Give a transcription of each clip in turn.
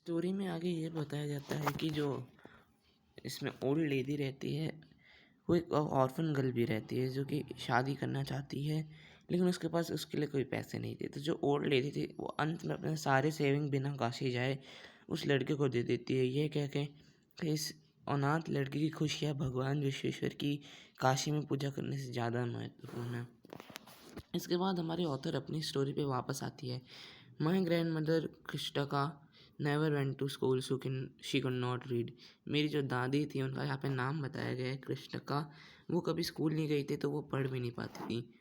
Story में आगे ये बताया जाता है कि जो इसमें ओल्ड लेडी रहती है वो एक ऑर्फन गर्ल भी रहती है जो कि शादी करना चाहती है, लेकिन उसके पास उसके लिए कोई पैसे नहीं थे। तो जो ओल्ड लेडी थी वो अंत में अपने सारे सेविंग बिना काशी जाए उस लड़के को दे देती है, ये कह के कि इस अनाथ लड़की की खुशियाँ भगवान विश्वेश्वर की काशी में पूजा करने से ज़्यादा महत्वपूर्ण है। इसके बाद हमारी ऑथर अपनी स्टोरी पे वापस आती है। My grandmother Krishtakka never went to school she could not read. मेरी जो दादी थी उनका यहाँ पे नाम बताया गया है कृष्टका। वो कभी स्कूल नहीं गई थी तो वो पढ़ भी नहीं पाती थी।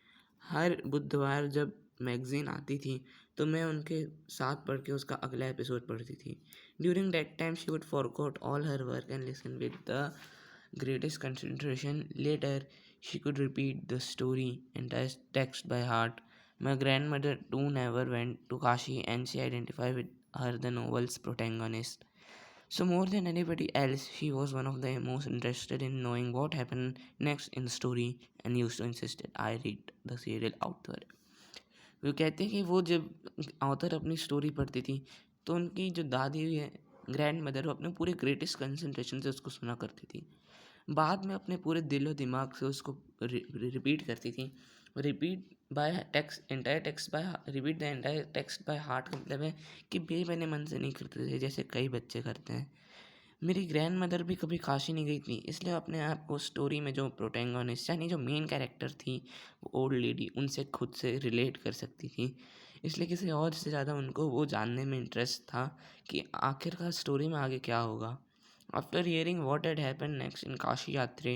हर बुधवार जब मैगज़ीन आती थी तो मैं उनके साथ पढ़ के उसका अगला एपिसोड पढ़ती थी। During that time she would forgot all her work and listen with the greatest concentration. Later, she could repeat the story and text by heart. My grandmother too never went to Kashi and she identified with her the novel's protagonist. So more than anybody else, she was one of the most interested in knowing what happened next in the story and used to insist that I read the serial out there. वो कहते हैं कि वो जब author अपनी story पढ़ती थी तो उनकी जो दादी है ग्रैंड मदर वो अपने पूरे ग्रेटेस्ट कंसंट्रेशन से उसको सुना करती थी। बाद में अपने पूरे दिलो दिमाग से उसको रिपीट करती थी। Repeat by text entire text by repeat the entire text by heart का मतलब है कि बेबने मन से नहीं करते थे जैसे कई बच्चे करते हैं। मेरी ग्रैंड मदर भी कभी काशी नहीं गई थी, इसलिए अपने आप को स्टोरी में जो प्रोटैगनिस्ट यानी जो मेन कैरेक्टर थी वो ओल्ड लेडी उनसे खुद से रिलेट कर सकती थी। इसलिए किसी और से ज़्यादा उनको वो जानने में इंटरेस्ट था कि आखिरकार स्टोरी में आगे क्या होगा। After hearing what had happened next in Kashi Yatre,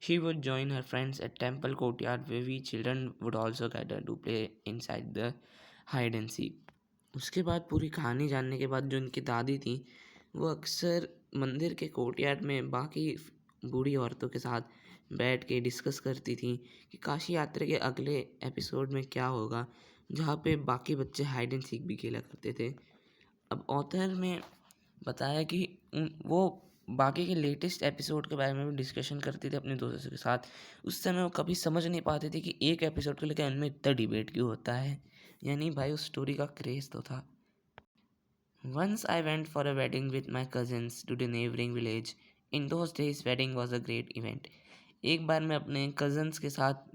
she would join her friends at Temple Courtyard where we children would also gather to play inside the hide and seek. उसके बाद पूरी कहानी जानने के बाद जो उनकी दादी थी वो अक्सर मंदिर के कोर्टयार्ड में बाकी बूढ़ी औरतों के साथ बैठ के डिस्कस करती थी कि काशी यात्रा के अगले एपिसोड में क्या होगा, जहाँ पे बाकी बच्चे हाइड एंड सीक भी खेला करते थे। अब ऑथर में बताया कि वो बाकी के लेटेस्ट एपिसोड के बारे में भी डिस्कशन करती थी अपने दोस्तों के साथ। उस समय वो कभी समझ नहीं पाते थे कि एक एपिसोड को लेकर उनमें इतना डिबेट क्यों होता है। यानी भाई उस स्टोरी का क्रेज़ तो था। Once I went for a wedding with my cousins to the neighboring village. In those days wedding was a great event. एक बार मैं अपने कज़न्स के साथ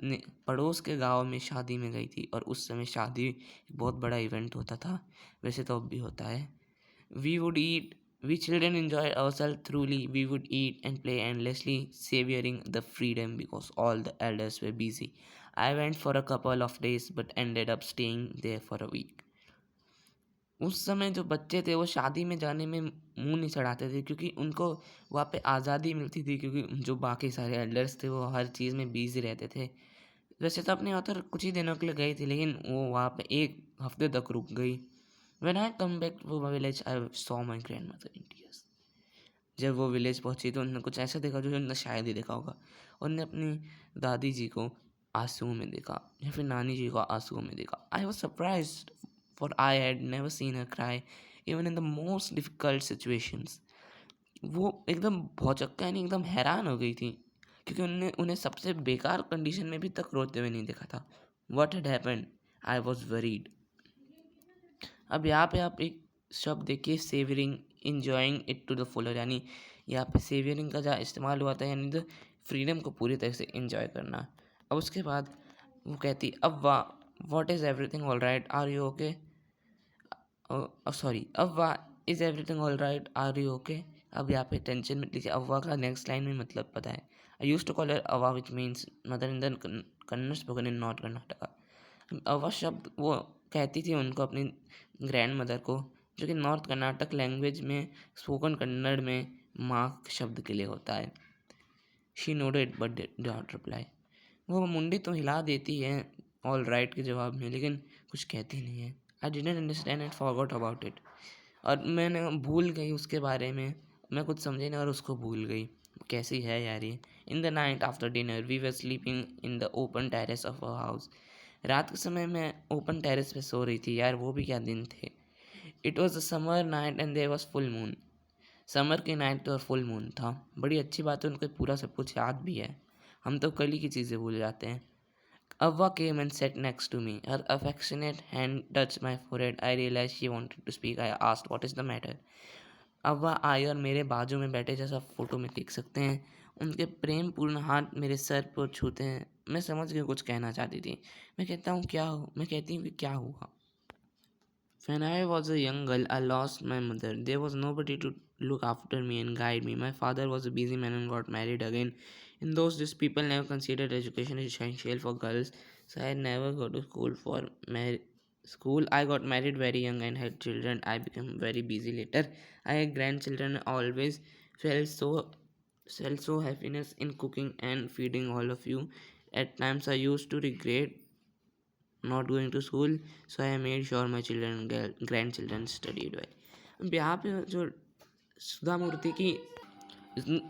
पड़ोस के गांव में शादी में गई थी और उस समय शादी एक बहुत बड़ा इवेंट होता था, वैसे तो अब भी होता है। We children enjoyed ourselves thoroughly. We would eat and play endlessly, savoring the freedom because all the elders were busy. I went for a couple of days but ended up staying there for a week. उस समय जो बच्चे थे वो शादी में जाने में मुँह नहीं चढ़ाते थे क्योंकि उनको वहाँ पे आज़ादी मिलती थी, क्योंकि जो बाकी सारे एल्डर्स थे वो हर चीज़ में बिज़ी रहते थे। वैसे तो अपनी ऑथर कुछ ही दिनों के लिए गई थी, लेकिन वो वहाँ पे 1 हफ्ते तक रुक गई। When I come back to my village I saw my grandmother in tears. जब वो विलेज पहुँची तो उन्होंने कुछ ऐसा देखा जो उन्होंने शायद ही देखा होगा। उन्होंने अपनी दादी जी को आँसुओं में देखा या फिर नानी जी को आँसुओं में देखा। I was surprised for I had never seen her cry even in the most difficult situations. वो एकदम भौचक्का यानी एकदम हैरान हो गई थी क्योंकि उन्हें सबसे बेकार कंडीशन में भी तक रोते हुए नहीं देखा था। What had happened? I was worried. अब यहाँ पे आप एक शब्द देखिए savouring, enjoying it to the fuller, यानी यहाँ पे सेवियरिंग का जहाँ इस्तेमाल हुआ था यानी द फ्रीडम को पूरी तरह से इंजॉय करना। अब उसके बाद वो कहती अब वाह, what is everything all right, are you okay, sorry अव्वा, is everything all right, are you okay. अब यहाँ पे टेंशन मत लीजिए, अव्वा का नेक्स्ट लाइन में मतलब पता है। I use to call her अव्वा which means mother in the Kannada spoken in north Karnataka. अव्वा शब्द वो कहती थी उनको अपनी ग्रैंड मदर को, जो कि नॉर्थ कर्नाटक लैंग्वेज में स्पोकन कन्नड़ में माँ शब्द के लिए होता है। She nodded but did not reply. वो मुंडी तो हिला देती है ऑल राइट के जवाब में, लेकिन कुछ कहती नहीं है। I didn't understand and forgot about it. और मैंने भूल गई उसके बारे में, मैं कुछ समझी नहीं और उसको भूल गई। कैसी है यार ये। In the night after dinner we were sleeping in the open terrace of our house. रात के समय मैं ओपन टेरेस पे सो रही थी। यार वो भी क्या दिन थे। It was a summer night and there was full moon. Summer की नाइट तो और फुल मून था। बड़ी अच्छी बात है, उनको पूरा सब कुछ याद भी है। हम तो कल ही की चीज़ें भूल जाते हैं। Avva came and sat next to me. Her affectionate hand touched my forehead. I realized she wanted to speak. I asked, "What is the matter?" अव्वा आई और मेरे बाजू में बैठे, जैसा फ़ोटो में देख सकते हैं। उनके प्रेमपूर्ण हाथ मेरे सर पर छूते हैं। मैं समझ गया कुछ कहना चाहती थी। मैं कहती हूँ कि क्या हुआ? When I was a young girl, I lost my mother. There was nobody to look after me and guide me. My father was a busy man and got married again. In those days, people never considered education essential for girls, so I never go to school. I got married very young and had children. I became very busy later. I had grandchildren. I always felt so happiness in cooking and feeding all of you. At times, I used to regret not going to school, so I made sure my children and grandchildren studied well. यहाँ पे जो सुधा मूर्ति की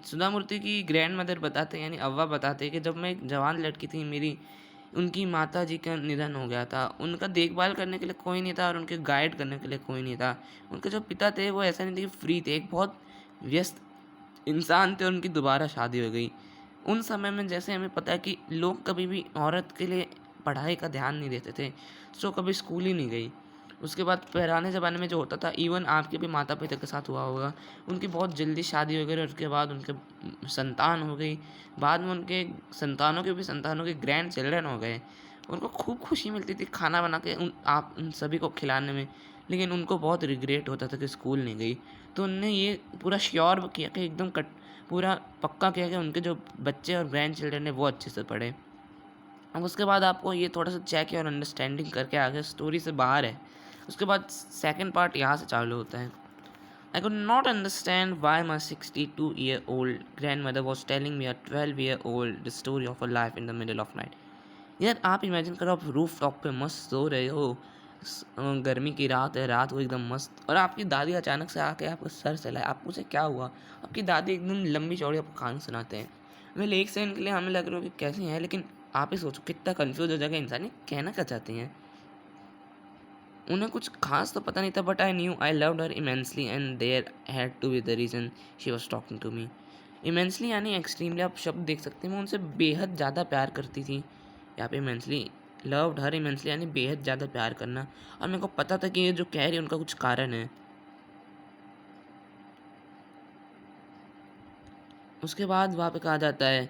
सुधा मूर्ति की grand mother बताते, यानी अव्वा बताते कि जब मैं एक जवान लड़की थी, उनकी माता जी का निधन हो गया था। उनका देखभाल करने के लिए कोई नहीं था और उनके गाइड करने के लिए कोई नहीं था। उनके जो पिता थे वो ऐसा नहीं थे कि फ्री थे, एक बहुत व्यस्त इंसान थे और उनकी दोबारा शादी हो गई। उन समय में जैसे हमें पता है कि लोग कभी भी औरत के लिए पढ़ाई का ध्यान नहीं देते थे, सो कभी स्कूल ही नहीं गई। उसके बाद पुराने ज़माने में जो होता था, इवन आपके भी माता पिता के साथ हुआ होगा, उनकी बहुत जल्दी शादी हो गई और उसके बाद उनके संतान हो गई। बाद में उनके संतानों के ग्रैंड चिल्ड्रन हो गए। उनको खूब खुशी मिलती थी खाना बना के उन सभी को खिलाने में, लेकिन उनको बहुत रिग्रेट होता था कि स्कूल नहीं गई। तो उनने ये पूरा श्योर किया कि एकदम पूरा पक्का किया कि उनके जो बच्चे और ग्रैंड चिल्ड्रन है वो अच्छे से पढ़े। अब उसके बाद आपको ये थोड़ा सा चेक और अंडरस्टैंडिंग करके आगे स्टोरी से बाहर है। उसके बाद सेकंड पार्ट यहाँ से चालू होता है। I could not understand why my 62-year-old grandmother was telling me a 12-year-old the story of her life in the middle of night. यार आप इमेजिन करो, आप रूफ टॉप पे मस्त सो रहे हो, गर्मी की रात है, रात हो एकदम मस्त, और आपकी दादी अचानक से आके आपका सर चलाए। आप पूछे क्या हुआ? आपकी दादी एकदम लंबी चौड़ी आपको कहानी सुनाते हैं। वेल एक सेकंड के लिए हमें लग रहा हो कि कैसी हैं, लेकिन आप ही सोचो कितना कंफ्यूज हो जाएगा इंसान, ये कहना क्या चाहती हैं। उन्हें कुछ खास तो पता नहीं था, but I knew I loved her immensely and there had to be the reason she was talking to me. Immensely यानी एक्सट्रीमली, आप शब्द देख सकते हैं। मैं उनसे बेहद ज़्यादा प्यार करती थी। यहाँ पे इमेंसली लव्ड हर इमेंसली यानी बेहद ज़्यादा प्यार करना, और मेरे को पता था कि ये जो कह रही है उनका कुछ कारण है। उसके बाद वहाँ पे कहा जाता है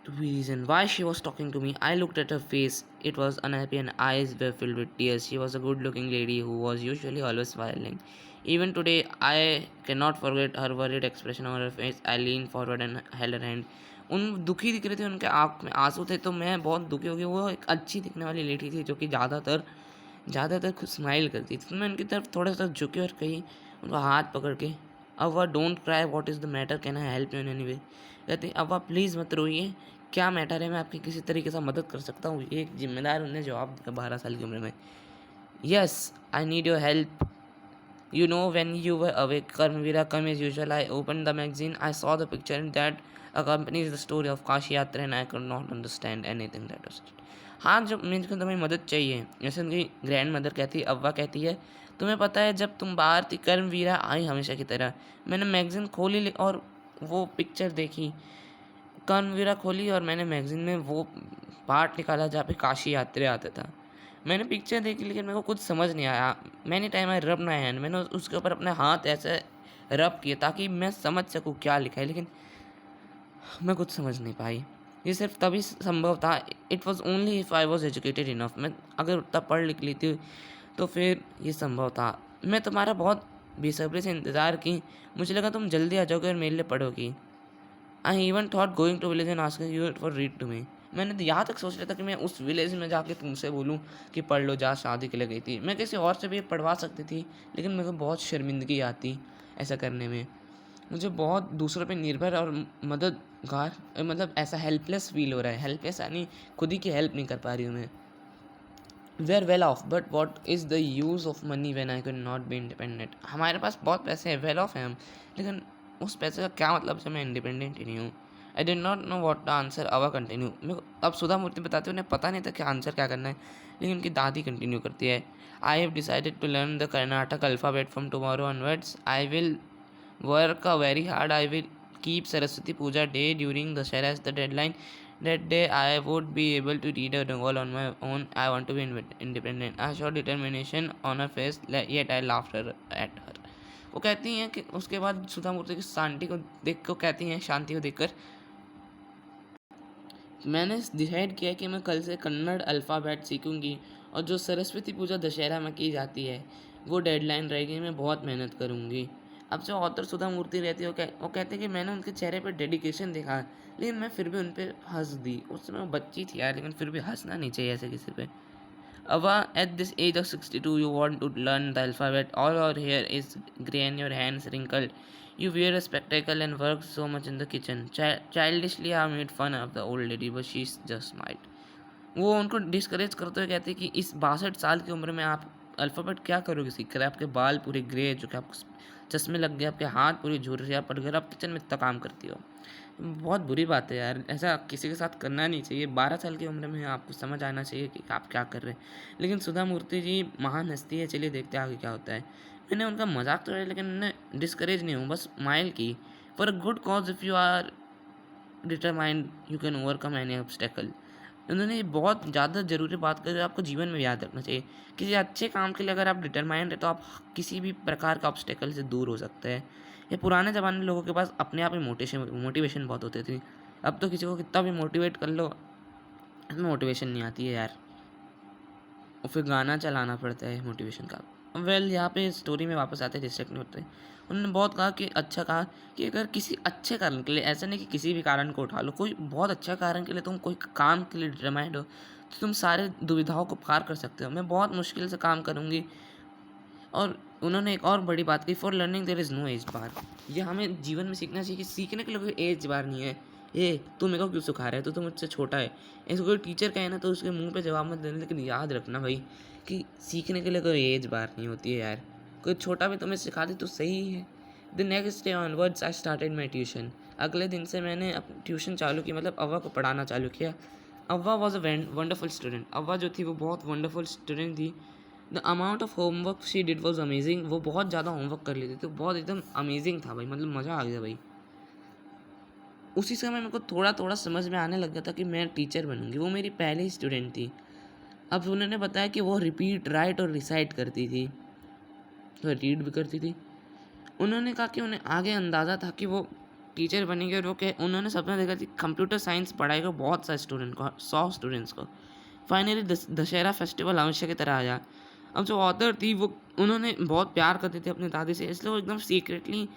the reason why she was talking to me. I looked at her face. It was unhappy and eyes were filled with tears. She was a good-looking lady who was usually always smiling. Even today, I cannot forget her worried expression on her face. I leaned forward and held her hand. उन दुखी दिख रहे थे, उनके आँख में आंसू थे, तो मैं बहुत दुखी हो गई। वो एक अच्छी दिखने वाली लेडी थी जो कि ज़्यादातर खुद स्माइल करती थी। तो मैं उनकी तरफ थोड़ा सा झुकी और कही, उनका हाथ पकड़ के, अव्वा don't cry, what is the matter, can I help you in any way. कहती अव्वा प्लीज़ मत रोइए, क्या मैटर है, मैं आपकी किसी तरीके से मदद कर सकता हूँ। एक जिम्मेदार उन्हें जवाब दिया 12 साल की उम्र में। Yes I need your help. You know, when you were awake, Karmveera come as usual. I opened the magazine. I saw the picture that accompanies the story of Kashi Yatra and I could not understand anything that was it. हाँ, जब मुझे तुम्हें मदद चाहिए, जैसे उनकी grand mother कहती है, अव्वा कहती है, तुम्हें पता है जब तुम बाहर थी कर्मवीरा आई हमेशा की तरह। मैंने मैगज़ीन खोली और वो पिक्चर देखी। कर्मवीरा खोली और मैंने मैगज़ीन में वो पार्ट निकाला जहाँ पे काशी यात्रा आता था। मैंने पिक्चर देखी लेकिन मेरे को कुछ समझ नहीं आया। मैनी टाइम आई रब माई हैंड, मैंने उसके ऊपर अपने हाथ ऐसे रब किए ताकि मैं समझ सकूँ क्या लिखा है, लेकिन मैं कुछ समझ नहीं पाई। ये सिर्फ तभी संभव था, it was only if I was educated enough. मैं अगर उतना पढ़ लिख लेती तो फिर ये संभव था। मैं तुम्हारा बहुत बेसब्री से इंतज़ार की, मुझे लगा तुम जल्दी आ जाओगे और मेरे लिए पढ़ोगी। I even thought going to village and asking you for read to me. मैंने तो यहाँ तक सोच लिया था कि मैं उस विलेज में जाके तुमसे बोलूँ कि पढ़ लो, जहाँ शादी के लिए गई थी। मैं किसी और से भी पढ़वा सकती थी, लेकिन मेरे को बहुत शर्मिंदगी आती ऐसा करने में। मुझे बहुत दूसरों पे निर्भर और मददगार, मतलब ऐसा हेल्पलेस फील हो रहा है। हेल्पलेस यानी खुद ही की हेल्प नहीं कर पा रही हूँ मैं। We are well off, but what is the use of money when I can not be independent. हमारे पास बहुत पैसे हैं, वेल ऑफ हैं हम, लेकिन उस पैसे का क्या मतलब जब मैं इंडिपेंडेंट ही नहीं हूँ। I did not know what the answer. अवा कंटिन्यू। मेरे को अब सुधा मूर्ति बताते उन्हें पता नहीं था कि आंसर क्या करना है, लेकिन उनकी दादी कंटिन्यू करती है। I have decided to learn the Karnataka alphabet from tomorrow onwards. I will work very hard. I will keep Saraswati Puja day during Dashera as the deadline. That day I would be able to read a novel on my own. I want to be independent. I saw determination on her face, yet I laughed at her. वो कहती हैं कि उसके बाद सुधा मूर्ति की शांति को शांति को देखकर मैंने डिसाइड किया कि मैं कल से कन्नड़ अल्फ़ाबेट सीखूंगी, और जो सरस्वती पूजा दशहरा में की जाती है वो डेडलाइन रहेगी, मैं बहुत मेहनत करूंगी। अब जो ऑथर सुधा मूर्ति रहती है वो कहते हैं कि मैंने उनके चेहरे पर डेडिकेशन देखा, लेकिन मैं फिर भी उन पर हंस दी। उस समय वो बच्ची थी यार, लेकिन फिर भी हंसना नहीं चाहिए ऐसे किसी पे। Ava, at this age of 62, you want to learn the alphabet. All our hair is grey and your hands wrinkled. You wear a spectacle and work so much in the kitchen. Childishly, I made fun of the old lady, but she just smiled. वो उनको discourage करते हुए कहते हैं कि इस 62 साल की उम्र में आप अल्फ़ाबेट क्या करोगे सीख कर? आपके बाल पूरे ग्रे हो चुके, आपको चश्मे लग गए, आपके हाथ पूरे झुर्रियाँ पड़ गए, आप किचन में इतना काम करती हो। बहुत बुरी बात है यार, ऐसा किसी के साथ करना नहीं चाहिए। 12 साल की उम्र में आपको समझ आना चाहिए कि आप क्या कर रहे हैं। लेकिन सुधा मूर्ति जी महान हस्ती है, चलिए देखते हैं आगे क्या होता है। मैंने उनका मजाक तो है, लेकिन मैंने डिस्करेज नहीं हूँ, बस स्माइल की। For a good cause if you are determined you can overcome any obstacle. उन्होंने बहुत ज़्यादा ज़रूरी बात करी, आपको जीवन में याद रखना चाहिए। किसी अच्छे काम के लिए अगर आप डिटरमाइंड है तो आप किसी भी प्रकार का ऑब्स्टेकल से दूर हो सकते हैं। ये पुराने ज़माने में लोगों के पास अपने आप ही मोटिवेशन बहुत होती थी। अब तो किसी को कितना भी मोटिवेट कर लो, इसमें मोटिवेशन नहीं आती है यार, और फिर गाना चलाना पड़ता है मोटिवेशन का। यहाँ पे स्टोरी में वापस आते हैं, डिस्ट्रैक्ट नहीं होते। उन्होंने बहुत कहा कि अगर किसी अच्छे कारण के लिए, ऐसा नहीं कि किसी भी कारण को उठा लो, कोई बहुत अच्छा कारण के लिए तुम कोई काम के लिए डिटरमाइंड हो तो तुम सारे दुविधाओं को पार कर सकते हो। मैं बहुत मुश्किल से काम करूँगी। और उन्होंने एक और बड़ी बात की, for learning there is no age bar. ये हमें जीवन में सीखना चाहिए कि सीखने के लिए कोई एज बार नहीं है। तू मेरे को क्यों सिखा रहा है, तो मुझसे छोटा है। ऐसे कोई टीचर कहे ना तो उसके मुंह पे जवाब मत देना, लेकिन याद रखना भाई कि सीखने के लिए कोई एज बार नहीं होती है यार। कोई छोटा भी तुम्हें सिखा दे तो सही है। The next day onwards I started my tuition. अगले दिन से मैंने ट्यूशन चालू की, मतलब अव्वा को पढ़ाना चालू किया। अव्वा वॉज अ वंडरफुल स्टूडेंट। अव्वा जो थी वो बहुत वंडरफुल स्टूडेंट थी। The amount of homework she did was amazing. वो बहुत ज़्यादा होमवर्क कर लेती थी, बहुत एकदम अमेजिंग था भाई, मतलब मज़ा आ गया भाई। उसी समय मेरे को थोड़ा थोड़ा समझ में आने लग गया था कि मैं टीचर बनूंगी। वो मेरी पहली स्टूडेंट थी। अब उन्होंने बताया कि वो रिपीट, राइट और रिसाइट करती थी, तो रीड भी करती थी। उन्होंने कहा कि उन्हें आगे अंदाज़ा था कि वो टीचर बनेंगे, और उन्होंने सपना देखा थी कंप्यूटर साइंस पढ़ाएगा बहुत सारे स्टूडेंट को, 100 स्टूडेंट्स को। फाइनली दशहरा फेस्टिवल हमेशा की तरह आया। अब जो ऑथर थी वो, उन्होंने बहुत प्यार करती थी अपनी दादी से, इसलिए वो एकदम सीक्रेटली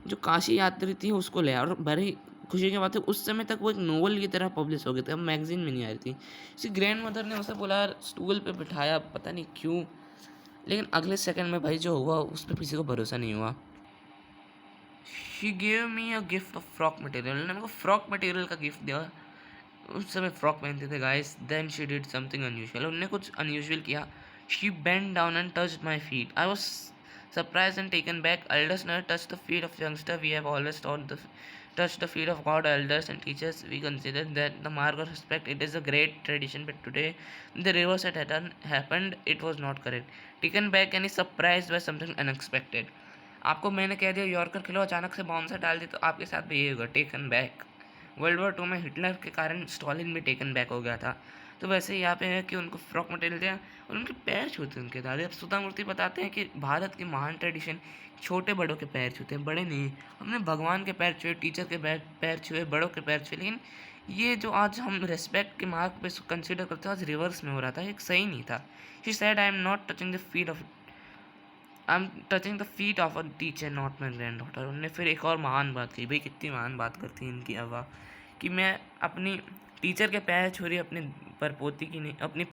जो काशी यात्री थी उसको ले आया। और बड़ी खुशी की बात है, उस समय तक वो एक नोवेल की तरह पब्लिश हो गई थी, अब मैगजीन में नहीं आ रही थी। उसकी ग्रैंड मदर ने उसे बोला, स्टूल पे बिठाया, पता नहीं क्यों, लेकिन अगले सेकंड में भाई जो हुआ उस पर किसी को भरोसा नहीं हुआ। She gave me a gift of frock material. उन्होंने मेरे को फ्रॉक मटेरियल का गिफ्ट दिया। उस समय फ्रॉक पहनते थे guys. Then she did something unusual. उन्होंने कुछ अनयूजुअल किया। She bend down and touched my feet. I was surprise and taken back. Elders never touch the feet of youngster. We have always touch the feet of God, elders and teachers. We consider that the mark of respect. It is a great tradition, but today the reverse had happened. It was not correct. Taken back and is surprised by something unexpected. आपको मैंने कह दिया yorker खेलो, अचानक से bouncer डाल दी, तो आपके साथ भी ये होगा, टेकन बैक। वर्ल्ड वॉर 2 में हिटलर के कारण स्टॉलिन भी टेकन बैक हो गया था। तो वैसे ही यहाँ पे है कि उनको फ्रॉक मटेरियल दिया और उनके पैर छूते उनके दादे। अब सुधा मूर्ति बताते हैं कि भारत की महान ट्रेडिशन छोटे बड़ों के पैर छूते हैं, बड़े नहीं। हमने भगवान के पैर छुए, टीचर के पैर छुए, बड़ों के पैर छुए, लेकिन ये जो आज हम रेस्पेक्ट के मार्क पे कंसिडर करते हैं, आज रिवर्स में हो रहा था, एक सही नहीं था। She said I am not touching the feet of I am touching the feet of a teacher not my grand daughter. उन्होंने फिर एक और महान बात की, भाई कितनी महान बात करती है इनकी अवा, कि मैं अपनी टीचर के पैर छू रही, अपनी परपोती की नहीं, अपनी